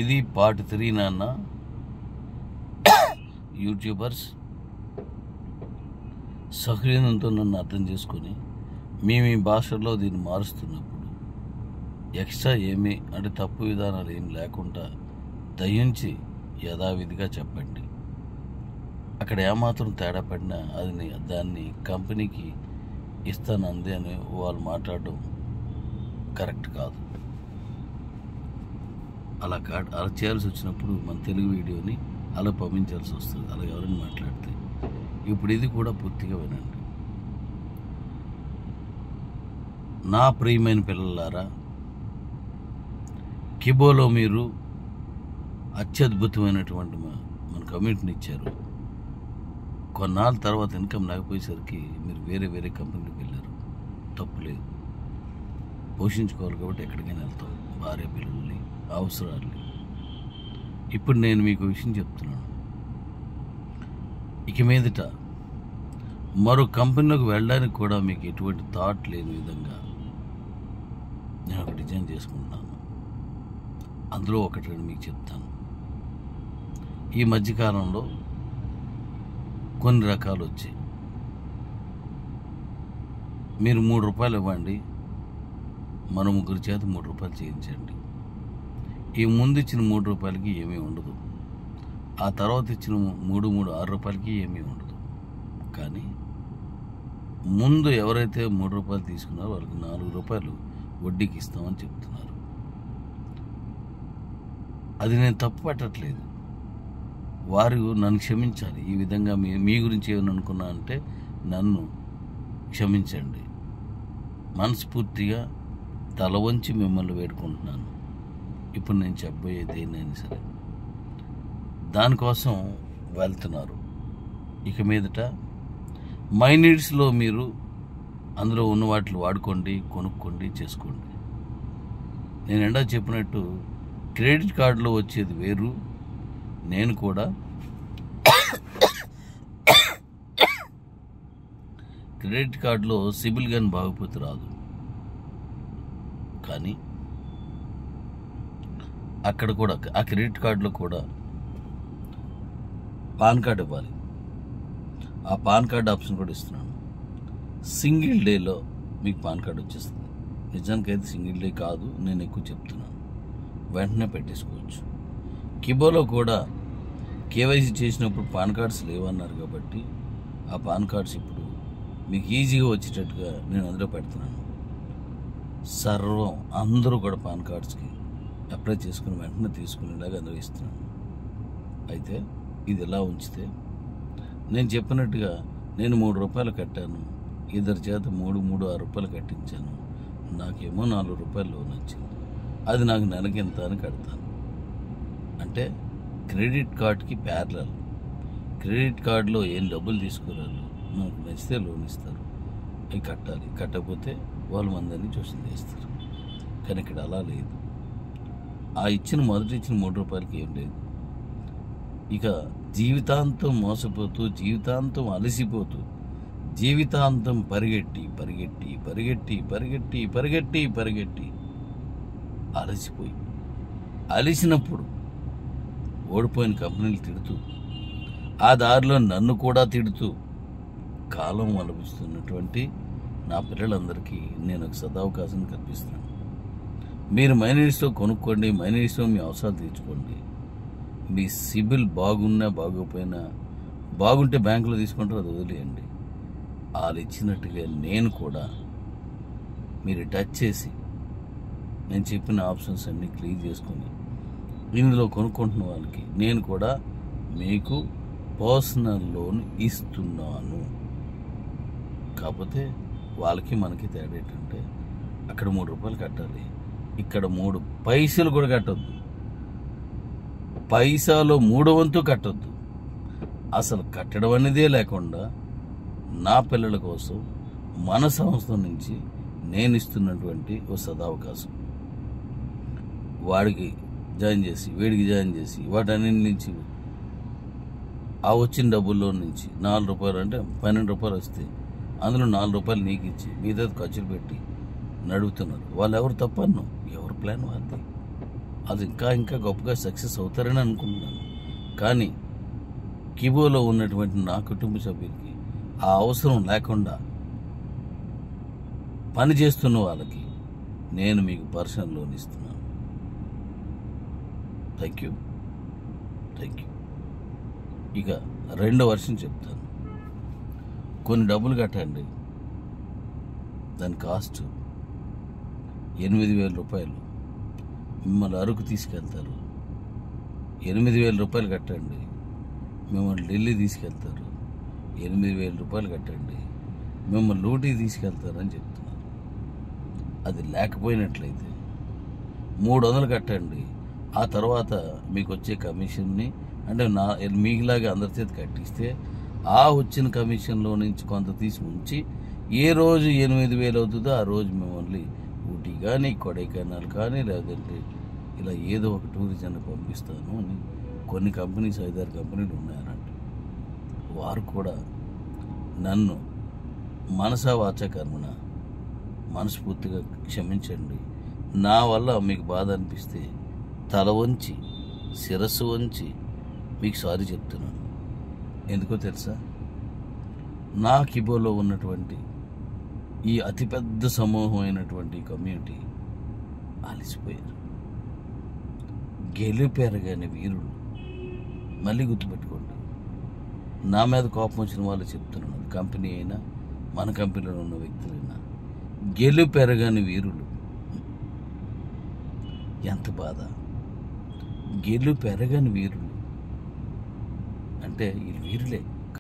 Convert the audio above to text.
ఇది పార్ట్ 3 నాన్న. యూట్యూబర్స్ సహృదయంతో నన్ను అర్థం చేసుకొని మీ భాషల్లో దీన్ని మారుస్తున్నప్పుడు ఎక్స్ట్రా ఏమీ అంటే తప్పు విధానాలు ఏం లేకుండా దయించి యథావిధిగా చెప్పండి. అక్కడ ఏమాత్రం తేడా పడినా అది దాన్ని కంపెనీకి ఇస్తానంది అని వాళ్ళు మాట్లాడడం కరెక్ట్ కాదు. అలా చేయాల్సి వచ్చినప్పుడు మన తెలుగు వీడియోని అలా పంపించాల్సి వస్తుంది, అలా ఎవరైనా మాట్లాడితే. ఇప్పుడు ఇది కూడా పూర్తిగా వినండి. నా ప్రియమైన పిల్లలారా, కిబోలో మీరు అత్యద్భుతమైనటువంటి మన కమ్యూనిటీని ఇచ్చారు. కొన్నాళ్ళ తర్వాత ఇన్కమ్ లేకపోయేసరికి మీరు వేరే కంపెనీకి వెళ్ళారు. తప్పులేదు, పోషించుకోవాలి కాబట్టి ఎక్కడికైనా వెళ్తాం, భార్య పిల్లల్ని, అవసరాలు. ఇప్పుడు నేను మీకు విషయం చెప్తున్నాను. ఇక మీదట మరో కంపెనీలోకి వెళ్ళడానికి కూడా మీకు ఎటువంటి థాట్ లేని విధంగా నేను ఒక డిజైన్ చేసుకుంటున్నాను. అందులో ఒకటి మీకు చెప్తాను. ఈ మధ్యకాలంలో కొన్ని రకాలు వచ్చాయి. మీరు 3 రూపాయలు ఇవ్వండి, మన ముగ్గురు చేత 3 రూపాయలు చేయించండి. ఈ ముందు ఇచ్చిన 3 రూపాయలకి ఏమీ ఉండదు, ఆ తర్వాత ఇచ్చిన 6 రూపాయలకి ఏమీ ఉండదు. కానీ ముందు ఎవరైతే 3 రూపాయలు తీసుకున్నారో వాళ్ళకి 4 రూపాయలు వడ్డీకి ఇస్తామని చెప్తున్నారు. అది నేను తప్పు పట్టట్లేదు, వారు నన్ను క్షమించాలి. ఈ విధంగా మీ గురించి ఏమని అనుకున్నా అంటే నన్ను క్షమించండి. మనస్ఫూర్తిగా తల వంచి మిమ్మల్ని వేడుకుంటున్నాను. ఇప్పుడు నేను చెప్పబోయేది ఏదైనా సరే దానికోసం వెళ్తున్నారు. ఇక మీదట మై నీడ్స్లో మీరు అందులో ఉన్న వాటిని వాడుకోండి, కొనుక్కోండి, చేసుకోండి. నేను ఎండా చెప్పినట్టు క్రెడిట్ కార్డులో వచ్చేది వేరు. నేను కూడా క్రెడిట్ కార్డులో సిబిల్ కానీ బాగపోతే రాదు, కానీ అక్కడ కూడా ఆ క్రెడిట్ కార్డులో కూడా పాన్ కార్డ్ ఇవ్వాలి. ఆ పాన్ కార్డ్ ఆప్షన్ కూడా ఇస్తున్నాను. సింగిల్ డేలో మీకు పాన్ కార్డ్ వచ్చేస్తుంది. నిజానికైతే సింగిల్ డే కాదు, నేను ఎక్కువ చెప్తున్నాను. వెంటనే పెట్టేసుకోవచ్చు. కిబోలో కూడా కేవైసీ చేసినప్పుడు పాన్ కార్డ్స్ లేవన్నారు కాబట్టి ఆ పాన్ కార్డ్స్ ఇప్పుడు మీకు ఈజీగా వచ్చేటట్టుగా నేను అందులో పెడుతున్నాను. సర్వం అందరూ కూడా పాన్ కార్డ్స్కి అప్లై చేసుకుని వెంటనే తీసుకునేలాగా అందులో ఇస్తున్నాను. అయితే ఇది ఎలా ఉంచితే నేను చెప్పినట్టుగా నేను 3 రూపాయలు కట్టాను, ఇద్దరి చేత 6 రూపాయలు కట్టించాను. నాకేమో 4 రూపాయలు లోన్ వచ్చింది. అది నాకు నెలకి ఎంత అని కడతాను. అంటే క్రెడిట్ కార్డ్కి ప్యారలల్. క్రెడిట్ కార్డులో ఏం డబ్బులు తీసుకురారు, మనకు నచ్చితే లోన్ ఇస్తారు, అవి కట్టాలి. కట్టకపోతే వాళ్ళు మందని చూసి చేస్తారు. కానీ ఇక్కడ అలా లేదు. ఆ మొదటి ఇచ్చిన 3 రూపాయలకి ఏం లేదు. ఇక జీవితాంతం మోసపోతూ, జీవితాంతం అలసిపోతూ, జీవితాంతం పరిగెట్టి అలసిపోయి అలిసినప్పుడు ఓడిపోయిన కంపెనీలు తిడుతూ, ఆ దారిలో నన్ను కూడా తిడుతూ కాలం అలపిస్తున్నటువంటి నా పిల్లలందరికీ నేను ఒక సదావకాశం కల్పిస్తున్నాను. మీరు మైనీస్లో కొనుక్కోండి, మైనీస్లో మీ అవసరాలు తీర్చుకోండి. మీ సిబిల్ బాగున్నా బాగోపోయినా, బాగుంటే బ్యాంకులో తీసుకుంటారు, అది వదిలేయండి. వాళ్ళు ఇచ్చినట్టుగా నేను కూడా మీరు టచ్ చేసి నేను చెప్పిన ఆప్షన్స్ అన్నీ క్లియర్ చేసుకొని ఇందులో కొనుక్కుంటున్న వాళ్ళకి నేను కూడా మీకు పర్సనల్ లోన్ ఇస్తున్నాను. కాకపోతే వాళ్ళకి మనకి తేడా ఏంటంటే అక్కడ 3 రూపాయలు కట్టాలి, ఇక్కడ 3 పైసలు కూడా కట్టొద్దు. పైసాలో 3వ వంతు కట్టొద్దు. అసలు కట్టడం అనేదే లేకుండా నా పిల్లల కోసం మన సంస్థ నుంచి నేను ఇస్తున్నటువంటి ఓ సదావకాశం. వాడికి జాయిన్ చేసి, వీడికి జాయిన్ చేసి, వాటన్నిటి నుంచి ఆ వచ్చిన డబ్బుల్లో నుంచి 4 రూపాయలు అంటే 12 రూపాయలు వస్తే అందులో 4 రూపాయలు నీకు ఇచ్చి మిగతా ఖర్చులు పెట్టి నడుపుతున్నారు. వాళ్ళు ఎవరు తప్పను, ఎవరు ప్లాన్ వాళ్ళది. అది ఇంకా ఇంకా గొప్పగా సక్సెస్ అవుతారని అనుకుంటున్నాను. కానీ కిబోలో ఉన్నటువంటి నా కుటుంబ సభ్యులకి ఆ అవసరం లేకుండా పని చేస్తున్న వాళ్ళకి నేను మీకు పర్సనల్ లోన్ ఇస్తున్నాను. Thank you. ఇక రెండో వర్షం చెప్తాను. కొన్ని డబ్బులు కట్టండి, దాని కాస్ట్ 8,000 రూపాయలు. మిమ్మల్ని అరకు తీసుకెళ్తారు. 8,000 రూపాయలు కట్టండి, మిమ్మల్ని ఢిల్లీ తీసుకెళ్తారు. 8,000 రూపాయలు కట్టండి, మిమ్మల్ని ఊటీ తీసుకెళ్తారని చెప్తున్నారు. అది లేకపోయినట్లయితే 300 కట్టండి. ఆ తర్వాత మీకు వచ్చే కమిషన్ని, అంటే మీకులాగా అందరి చేతి కట్టిస్తే ఆ వచ్చిన కమిషన్లో నుంచి కొంత తీసి ఉంచి ఏ రోజు 8,000 అవుతుందో ఆ రోజు మిమ్మల్ని ఊటీ కానీ కొడైకెనాల్ కానీ లేదంటే ఇలా ఏదో ఒక టూరిజాన్ని పంపిస్తాను అని కొన్ని కంపెనీస్ 5-6 కంపెనీలు ఉన్నాయన్నట్టు. వారు కూడా నన్ను మనసా వాచా కర్మణ మనస్ఫూర్తిగా క్షమించండి. నా వల్ల మీకు బాధ అనిపిస్తే తల వంచి శిరస్సు వంచి మీకు సారీ చెప్తున్నాను. ఎందుకో తెలుసా? నా కిబోలో ఉన్నటువంటి ఈ అతిపెద్ద సమూహం అయినటువంటి కమ్యూనిటీ అలసిపోయారు. గెలిపెరగని వీరులు. మళ్ళీ గుర్తుపెట్టుకోండి, నా మీద కోపం వచ్చిన వాళ్ళు చెప్తున్నాను, కంపెనీ అయినా మన కంపెనీలో ఉన్న వ్యక్తులైనా, గెలుపెరగని వీరులు. ఎంత బాధ! గెలుపెరగని వీరులు అంటే వీళ్ళు వీరులే.